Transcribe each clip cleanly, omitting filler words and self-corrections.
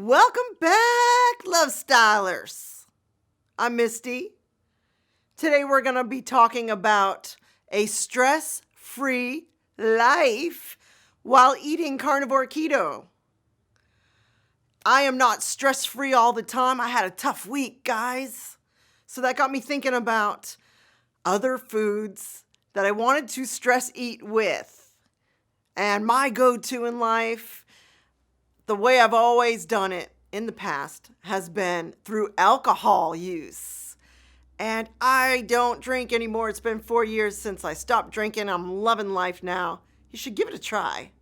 Welcome back, Love Stylers. I'm Misty. Today we're going to be talking about a stress-free life while eating carnivore keto. I am not stress-free all the time. I had a tough week, guys. So that got me thinking about other foods that I wanted to stress eat with. And my go-to in life, the way I've always done it in the past, has been through alcohol use. And I don't drink anymore. It's been 4 years since I stopped drinking. I'm loving life now. You should give it a try.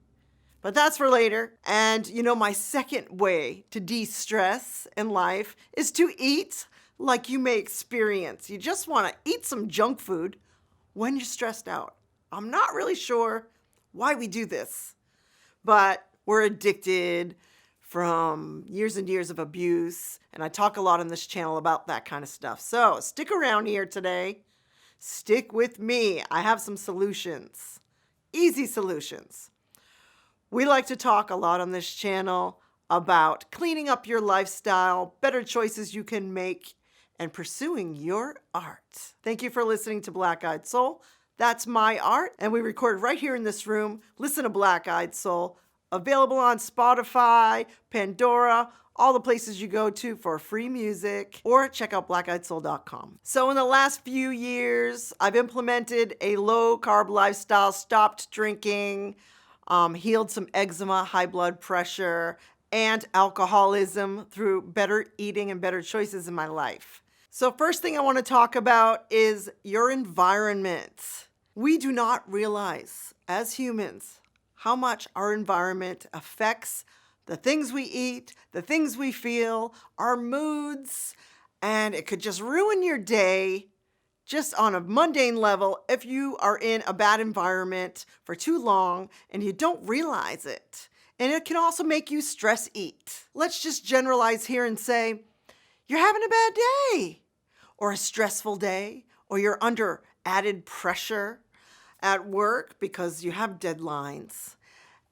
But that's for later. And my second way to de-stress in life is to eat like you may experience. You just want to eat some junk food when you're stressed out. I'm not really sure why we do this, but we're addicted from years and years of abuse, and I talk a lot on this channel about that kind of stuff. So stick around here today. Stick with me. I have some solutions, easy solutions. We like to talk a lot on this channel about cleaning up your lifestyle, better choices you can make, and pursuing your art. Thank you for listening to Black Eyed Soul. That's my art, and we record right here in this room. Listen to Black Eyed Soul. Available on Spotify, Pandora, all the places you go to for free music, or check out blackeyedsoul.com. So in the last few years, I've implemented a low-carb lifestyle, stopped drinking, healed some eczema, high blood pressure, and alcoholism through better eating and better choices in my life. So first thing I want to talk about is your environment. We do not realize, as humans, how much our environment affects the things we eat, the things we feel, our moods, and it could just ruin your day just on a mundane level if you are in a bad environment for too long and you don't realize it. And it can also make you stress eat. Let's just generalize here and say, you're having a bad day or a stressful day, or you're under added pressure at work because you have deadlines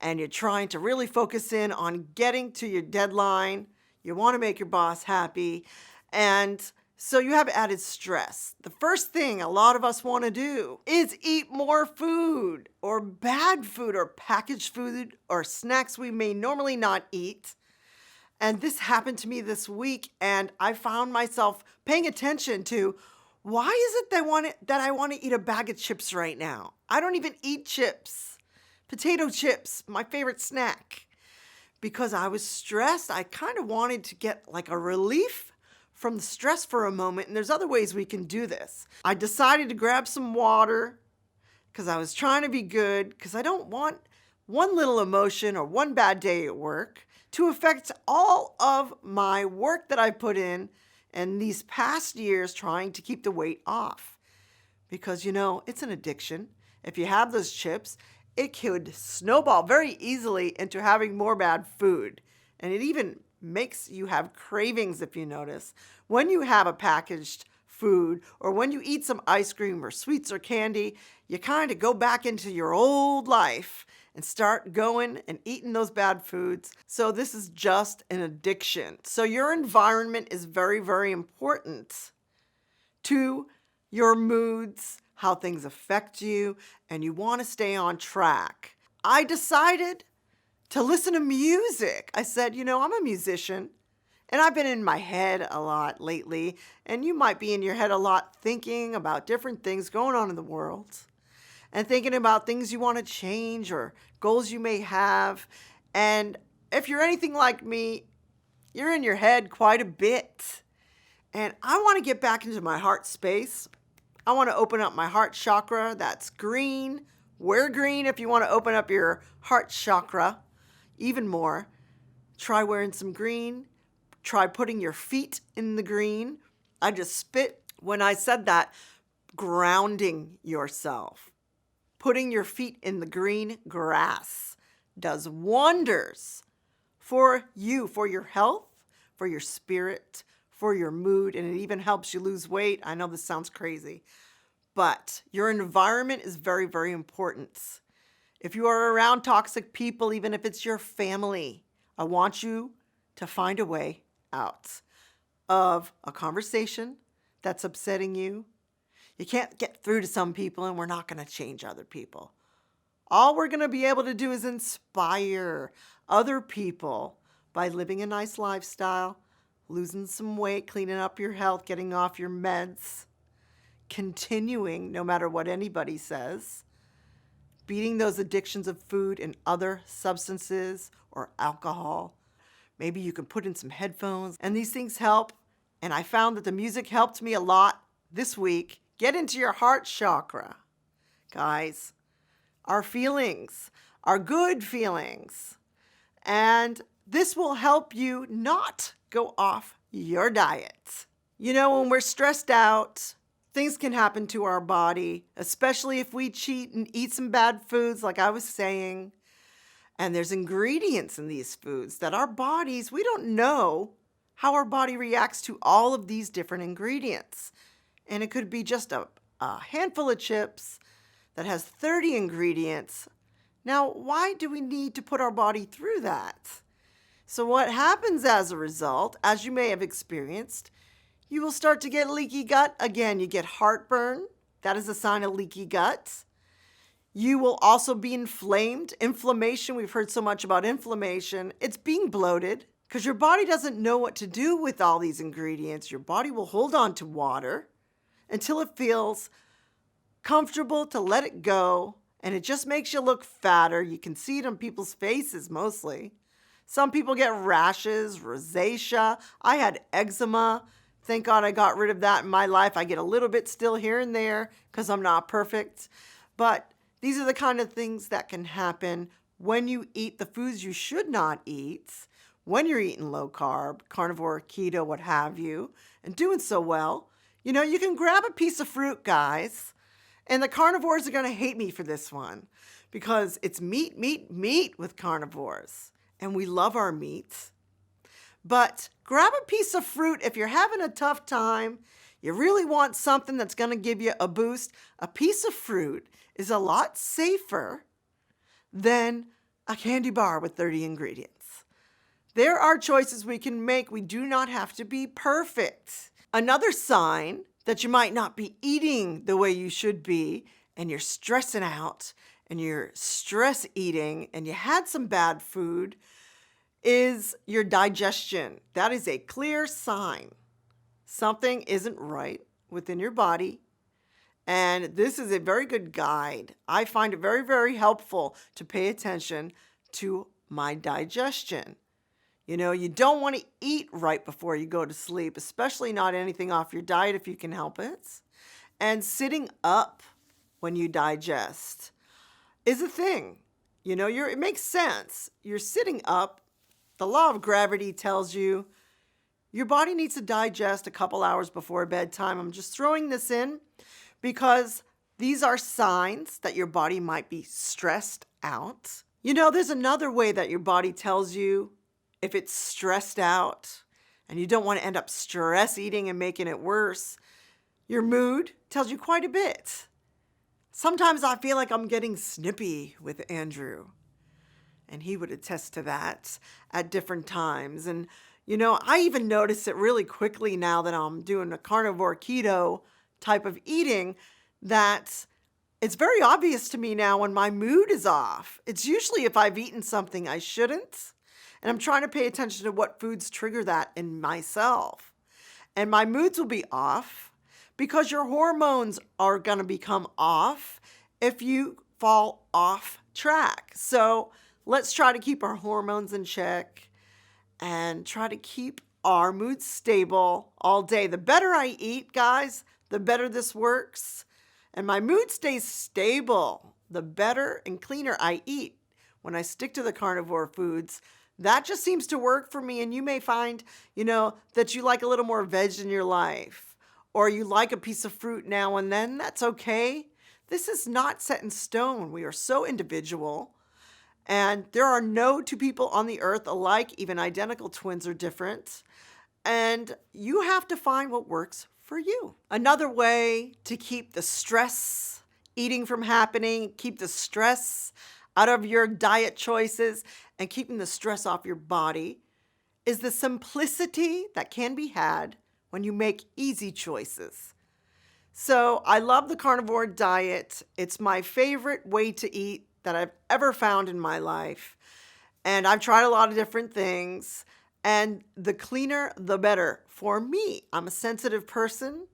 and you're trying to really focus in on getting to your deadline. You want to make your boss happy. And so you have added stress. The first thing a lot of us want to do is eat more food or bad food or packaged food or snacks we may normally not eat. And this happened to me this week, and I found myself paying attention to, why is it that I want to eat a bag of chips right now? I don't even eat chips. Potato chips, my favorite snack. Because I was stressed, I kind of wanted to get like a relief from the stress for a moment, and there's other ways we can do this. I decided to grab some water because I was trying to be good, because I don't want one little emotion or one bad day at work to affect all of my work that I put in these past years trying to keep the weight off. Because, it's an addiction. If you have those chips, it could snowball very easily into having more bad food. And it even makes you have cravings, if you notice. When you have a packaged food, or when you eat some ice cream or sweets or candy, you kind of go back into your old life and start going and eating those bad foods. So this is just an addiction. So your environment is very, very important to your moods, how things affect you, and you want to stay on track. I decided to listen to music. I said, I'm a musician, and I've been in my head a lot lately, and you might be in your head a lot thinking about different things going on in the world and thinking about things you want to change or goals you may have. And if you're anything like me, you're in your head quite a bit. And I want to get back into my heart space. I want to open up my heart chakra. That's green. Wear green if you want to open up your heart chakra even more. Try wearing some green. Try putting your feet in the green. I just spit when I said that. Grounding yourself. Putting your feet in the green grass does wonders for you, for your health, for your spirit, for your mood, and it even helps you lose weight. I know this sounds crazy, but your environment is very, very important. If you are around toxic people, even if it's your family, I want you to find a way out of a conversation that's upsetting you. You can't get through to some people, and we're not going to change other people. All we're going to be able to do is inspire other people by living a nice lifestyle, losing some weight, cleaning up your health, getting off your meds, continuing no matter what anybody says, beating those addictions of food and other substances or alcohol. Maybe you can put in some headphones, and these things help. And I found that the music helped me a lot this week. Get into your heart chakra, guys. Our feelings, our good feelings. And this will help you not go off your diet. You know, when we're stressed out, things can happen to our body, especially if we cheat and eat some bad foods, like I was saying. And there's ingredients in these foods that our bodies, we don't know how our body reacts to all of these different ingredients. And it could be just a handful of chips that has 30 ingredients. Now, why do we need to put our body through that? So what happens as a result, as you may have experienced, you will start to get leaky gut. Again, you get heartburn. That is a sign of leaky gut. You will also be inflamed. Inflammation, we've heard so much about inflammation. It's being bloated because your body doesn't know what to do with all these ingredients. Your body will hold on to water until it feels comfortable to let it go, and it just makes you look fatter. You can see it on people's faces mostly. Some people get rashes, rosacea. I had eczema. Thank God I got rid of that in my life. I get a little bit still here and there because I'm not perfect. But these are the kind of things that can happen when you eat the foods you should not eat, when you're eating low carb, carnivore, keto, what have you, and doing so well. You know, you can grab a piece of fruit, guys, and the carnivores are going to hate me for this one because it's meat, meat, meat with carnivores, and we love our meat. But grab a piece of fruit if you're having a tough time, you really want something that's going to give you a boost. A piece of fruit is a lot safer than a candy bar with 30 ingredients. There are choices we can make. We do not have to be perfect. Another sign that you might not be eating the way you should be, and you're stressing out, and you're stress eating, and you had some bad food, is your digestion. That is a clear sign something isn't right within your body. And this is a very good guide. I find it very, very helpful to pay attention to my digestion. You know, you don't want to eat right before you go to sleep, especially not anything off your diet if you can help it. And sitting up when you digest is a thing. You know, it makes sense. You're sitting up. The law of gravity tells you your body needs to digest a couple hours before bedtime. I'm just throwing this in because these are signs that your body might be stressed out. You know, there's another way that your body tells you if it's stressed out and you don't want to end up stress eating and making it worse. Your mood tells you quite a bit. Sometimes I feel like I'm getting snippy with Andrew, and he would attest to that at different times. And, you know, I even notice it really quickly now that I'm doing a carnivore keto type of eating, that it's very obvious to me now when my mood is off. It's usually if I've eaten something I shouldn't, and I'm trying to pay attention to what foods trigger that in myself. And my moods will be off because your hormones are going to become off if you fall off track. So let's try to keep our hormones in check and try to keep our mood stable all day. The better I eat, guys, the better this works. And my mood stays stable. The better and cleaner I eat when I stick to the carnivore foods. That just seems to work for me. And you may find, you know, that you like a little more veg in your life, or you like a piece of fruit now and then. That's okay. This is not set in stone. We are so individual. And there are no two people on the earth alike. Even identical twins are different. And you have to find what works for you. Another way to keep the stress eating from happening, keep the stress out of your diet choices, and keeping the stress off your body is the simplicity that can be had when you make easy choices. So I love the carnivore diet. It's my favorite way to eat that I've ever found in my life. And I've tried a lot of different things. And the cleaner, the better for me. I'm a sensitive person.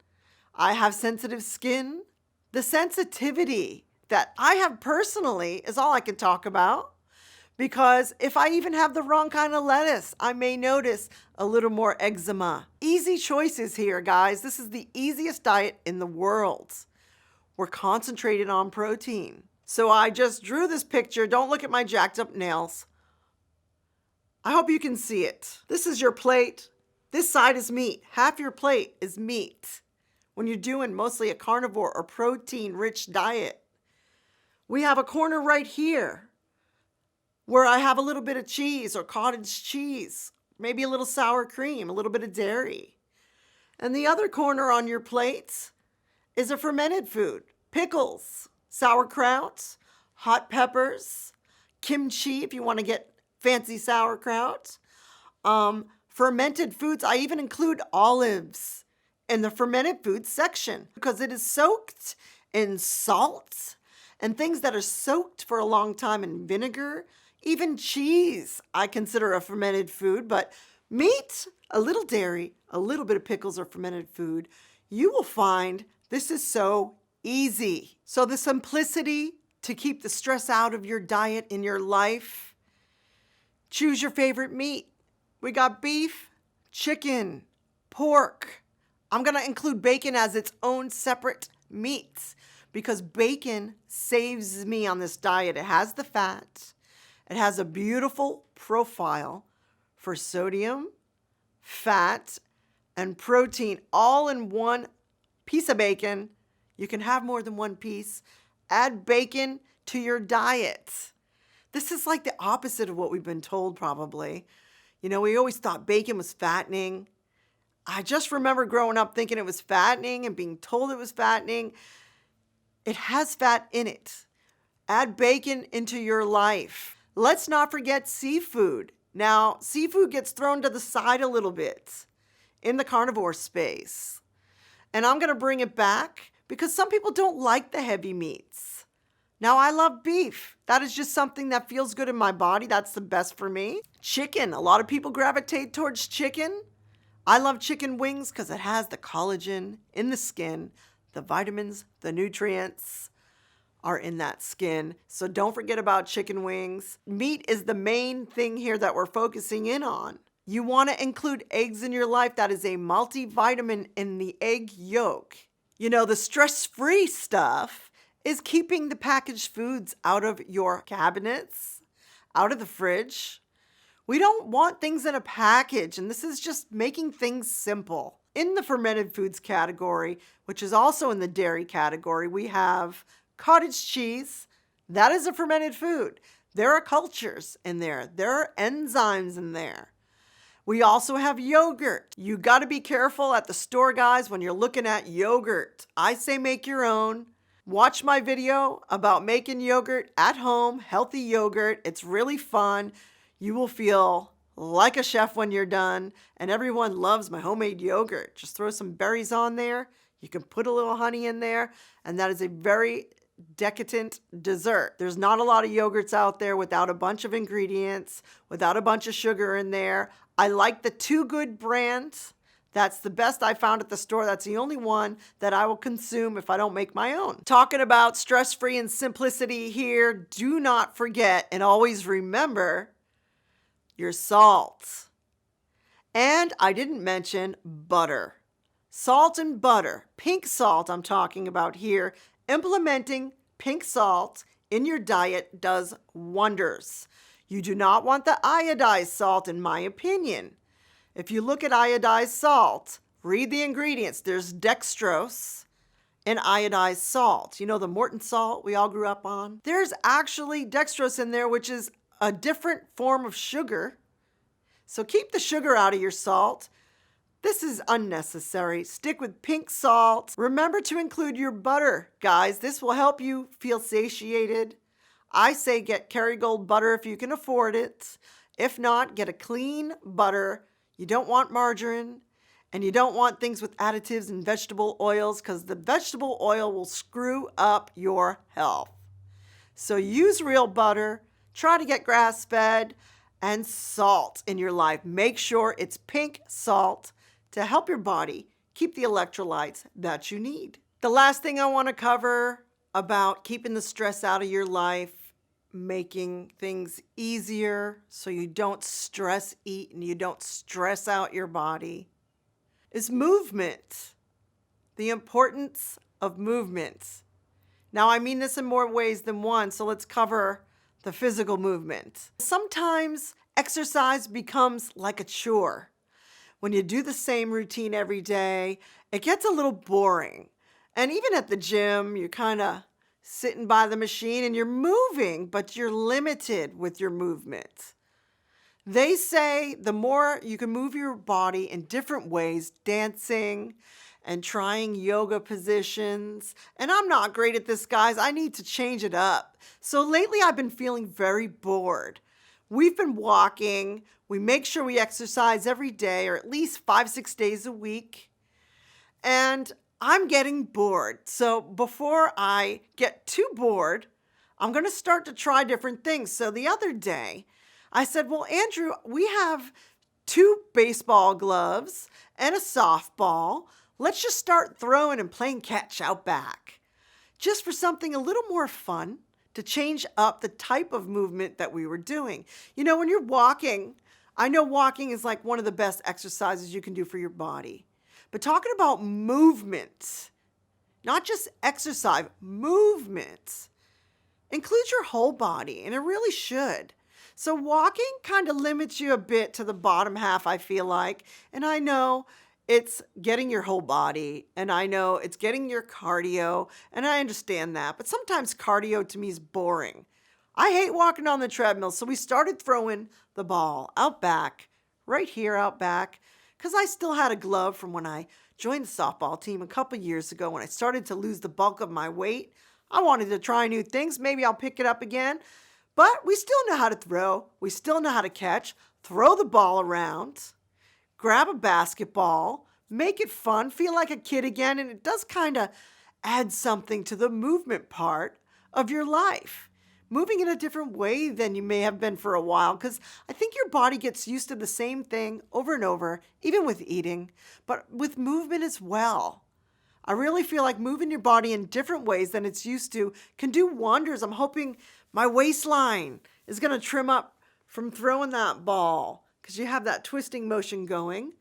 I have sensitive skin. The sensitivity that I have personally is all I can talk about. Because if I even have the wrong kind of lettuce, I may notice a little more eczema. Easy choices here, guys. This is the easiest diet in the world. We're concentrated on protein. So I just drew this picture. Don't look at my jacked up nails. I hope you can see it. This is your plate. This side is meat. Half your plate is meat. When you're doing mostly a carnivore or protein-rich diet. We have a corner right here where I have a little bit of cheese or cottage cheese, maybe a little sour cream, a little bit of dairy. And the other corner on your plate is a fermented food, pickles, sauerkraut, hot peppers, kimchi if you want to get fancy sauerkraut, fermented foods. I even include olives in the fermented foods section because it is soaked in salt and things that are soaked for a long time in vinegar. Even cheese I consider a fermented food, but meat, a little dairy, a little bit of pickles or fermented food. You will find this is so easy. So the simplicity to keep the stress out of your diet in your life. Choose your favorite meat. We got beef, chicken, pork. I'm going to include bacon as its own separate meats because bacon saves me on this diet. It has the fat. It has a beautiful profile for sodium, fat, and protein all in one piece of bacon. You can have more than one piece. Add bacon to your diet. This is like the opposite of what we've been told probably. You know, we always thought bacon was fattening. I just remember growing up thinking it was fattening and being told it was fattening. It has fat in it. Add bacon into your life. Let's not forget seafood. Now, seafood gets thrown to the side a little bit in the carnivore space. And I'm going to bring it back because some people don't like the heavy meats. Now, I love beef. That is just something that feels good in my body. That's the best for me. Chicken. A lot of people gravitate towards chicken. I love chicken wings because it has the collagen in the skin, the vitamins, the nutrients are in that skin. So don't forget about chicken wings. Meat is the main thing here that we're focusing in on. You want to include eggs in your life. That is a multivitamin in the egg yolk. You know, the stress-free stuff is keeping the packaged foods out of your cabinets, out of the fridge. We don't want things in a package, and this is just making things simple. In the fermented foods category, which is also in the dairy category, we have cottage cheese. That is a fermented food. There are cultures in there. There are enzymes in there. We also have yogurt. You got to be careful at the store, guys, when you're looking at yogurt. I say make your own. Watch my video about making yogurt at home, healthy yogurt. It's really fun. You will feel like a chef when you're done, and everyone loves my homemade yogurt. Just throw some berries on there. You can put a little honey in there, and that is a very decadent dessert. There's not a lot of yogurts out there without a bunch of ingredients, without a bunch of sugar in there. I like the Too Good brand. That's the best I found at the store. That's the only one that I will consume if I don't make my own. Talking about stress-free and simplicity here, do not forget and always remember your salt. And I didn't mention butter. Salt and butter. Pink salt I'm talking about here. Implementing pink salt in your diet does wonders. You do not want the iodized salt, in my opinion. If you look at iodized salt, read the ingredients. There's dextrose and iodized salt. You know the Morton salt we all grew up on? There's actually dextrose in there, which is a different form of sugar. So keep the sugar out of your salt. This is unnecessary. Stick with pink salt. Remember to include your butter, guys. This will help you feel satiated. I say get Kerrygold butter if you can afford it. If not, get a clean butter. You don't want margarine, and you don't want things with additives and vegetable oils because the vegetable oil will screw up your health. So use real butter, try to get grass-fed, and salt in your life. Make sure it's pink salt to help your body keep the electrolytes that you need. The last thing I want to cover about keeping the stress out of your life, making things easier so you don't stress eat and you don't stress out your body, is movement. The importance of movement. Now, I mean this in more ways than one, so let's cover the physical movement. Sometimes exercise becomes like a chore. When you do the same routine every day, it gets a little boring. And even at the gym, you're kind of sitting by the machine and you're moving, but you're limited with your movement. They say the more you can move your body in different ways, dancing and trying yoga positions. And I'm not great at this, guys. I need to change it up. So lately I've been feeling very bored. We've been walking. We make sure we exercise every day or at least 5-6 days a week. And I'm getting bored. So before I get too bored, I'm going to start to try different things. So the other day, I said, well, Andrew, we have 2 baseball gloves and a softball. Let's just start throwing and playing catch out back. Just for something a little more fun to change up the type of movement that we were doing. You know, when you're walking, I know walking is like one of the best exercises you can do for your body. But talking about movement, not just exercise, movement, includes your whole body, and it really should. So walking kind of limits you a bit to the bottom half, I feel like. And I know it's getting your whole body, and I know it's getting your cardio, and I understand that. But sometimes cardio to me is boring. I hate walking on the treadmill, so we started throwing the ball out back, right here out back, because I still had a glove from when I joined the softball team a couple years ago when I started to lose the bulk of my weight. I wanted to try new things. Maybe I'll pick it up again. But we still know how to throw. We still know how to catch. Throw the ball around. Grab a basketball. Make it fun. Feel like a kid again. And it does kind of add something to the movement part of your life. Moving in a different way than you may have been for a while, because I think your body gets used to the same thing over and over, even with eating, but with movement as well. I really feel like moving your body in different ways than it's used to can do wonders. I'm hoping my waistline is going to trim up from throwing that ball because you have that twisting motion going.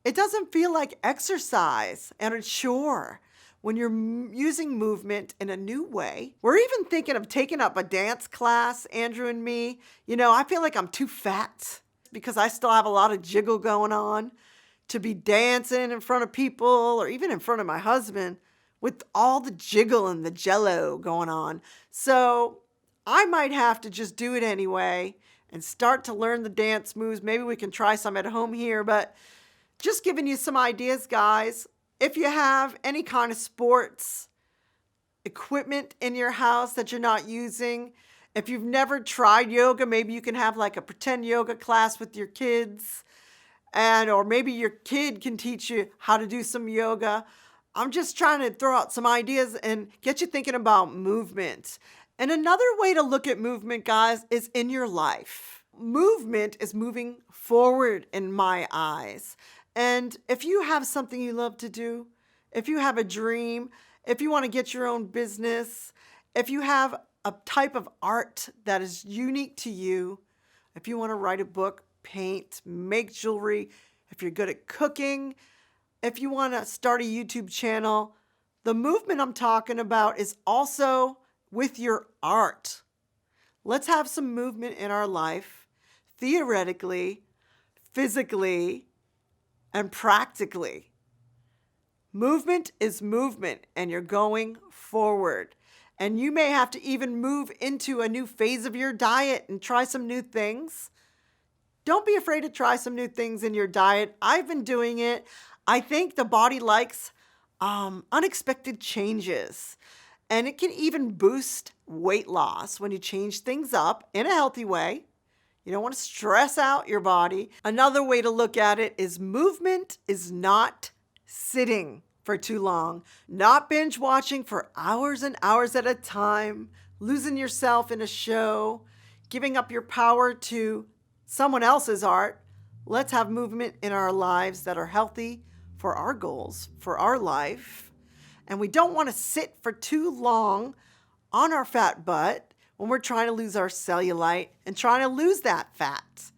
It doesn't feel like exercise and a chore when you're using movement in a new way. We're even thinking of taking up a dance class, Andrew and me. You know, I feel like I'm too fat because I still have a lot of jiggle going on to be dancing in front of people or even in front of my husband with all the jiggle and the jello going on. So I might have to just do it anyway and start to learn the dance moves. Maybe we can try some at home here, but just giving you some ideas, guys. If you have any kind of sports equipment in your house that you're not using, if you've never tried yoga, maybe you can have like a pretend yoga class with your kids, or maybe your kid can teach you how to do some yoga. I'm just trying to throw out some ideas and get you thinking about movement. And another way to look at movement, guys, is in your life. Movement is moving forward in my eyes. And if you have something you love to do, if you have a dream, if you want to get your own business, if you have a type of art that is unique to you, if you want to write a book, paint, make jewelry, if you're good at cooking, if you want to start a YouTube channel, the movement I'm talking about is also with your art. Let's have some movement in our life, theoretically, physically, and practically. Movement is movement, and you're going forward. And you may have to even move into a new phase of your diet and try some new things. Don't be afraid to try some new things in your diet. I've been doing it. I think the body likes unexpected changes. And it can even boost weight loss when you change things up in a healthy way. You don't want to stress out your body. Another way to look at it is movement is not sitting for too long, not binge watching for hours and hours at a time, losing yourself in a show, giving up your power to someone else's art. Let's have movement in our lives that are healthy for our goals, for our life. And we don't want to sit for too long on our fat butt when we're trying to lose our cellulite and trying to lose that fat.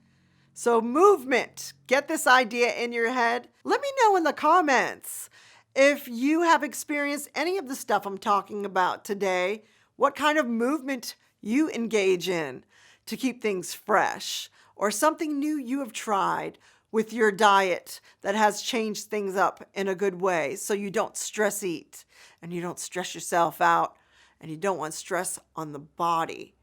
So movement, get this idea in your head. Let me know in the comments if you have experienced any of the stuff I'm talking about today, what kind of movement you engage in to keep things fresh, or something new you have tried with your diet that has changed things up in a good way so you don't stress eat and you don't stress yourself out and you don't want stress on the body.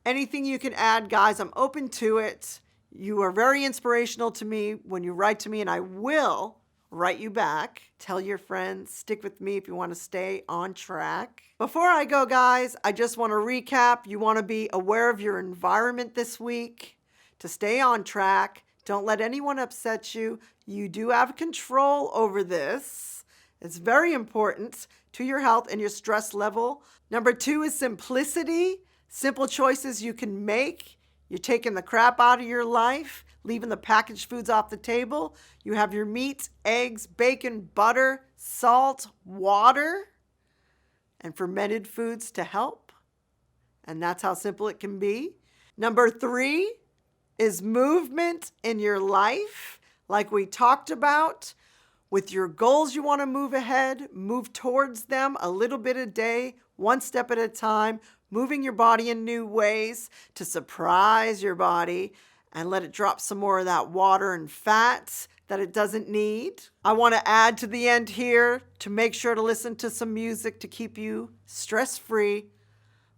Anything you can add, guys, I'm open to it. You are very inspirational to me when you write to me, and I will write you back. Tell your friends, stick with me if you want to stay on track. Before I go, guys, I just want to recap. You want to be aware of your environment this week to stay on track. Don't let anyone upset you. You do have control over this. It's very important to your health and your stress level. Number 2 is simplicity. Simple choices you can make. You're taking the crap out of your life, leaving the packaged foods off the table. You have your meat, eggs, bacon, butter, salt, water, and fermented foods to help. And that's how simple it can be. Number 3 is movement in your life, like we talked about. With your goals, you want to move ahead, move towards them a little bit a day, one step at a time, moving your body in new ways to surprise your body and let it drop some more of that water and fats that it doesn't need. I want to add to the end here to make sure to listen to some music to keep you stress-free.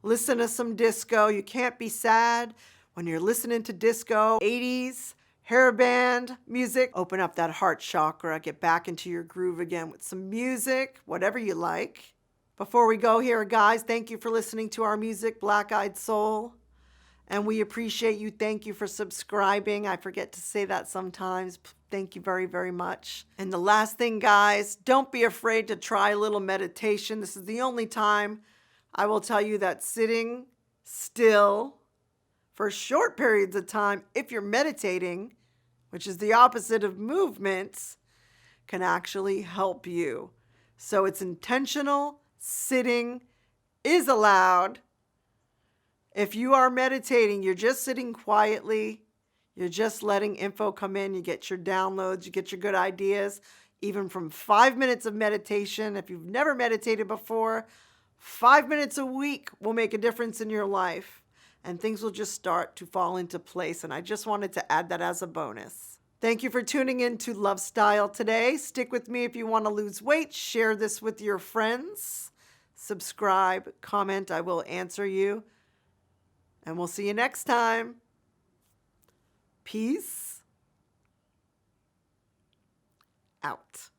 Listen to some disco. You can't be sad when you're listening to disco, 80s, hairband music. Open up that heart chakra, get back into your groove again with some music, whatever you like. Before we go here, guys, thank you for listening to our music, Black Eyed Soul. And we appreciate you. Thank you for subscribing. I forget to say that sometimes. Thank you very, very much. And the last thing, guys, don't be afraid to try a little meditation. This is the only time I will tell you that sitting still for short periods of time, if you're meditating, which is the opposite of movement, can actually help you. So it's intentional. Sitting is allowed. If you are meditating, you're just sitting quietly. You're just letting info come in. You get your downloads. You get your good ideas. Even from 5 minutes of meditation. If you've never meditated before, 5 minutes a week will make a difference in your life. And things will just start to fall into place. And I just wanted to add that as a bonus. Thank you for tuning in to Love Style today. Stick with me if you want to lose weight. Share this with your friends. Subscribe, comment. I will answer you. And we'll see you next time. Peace out.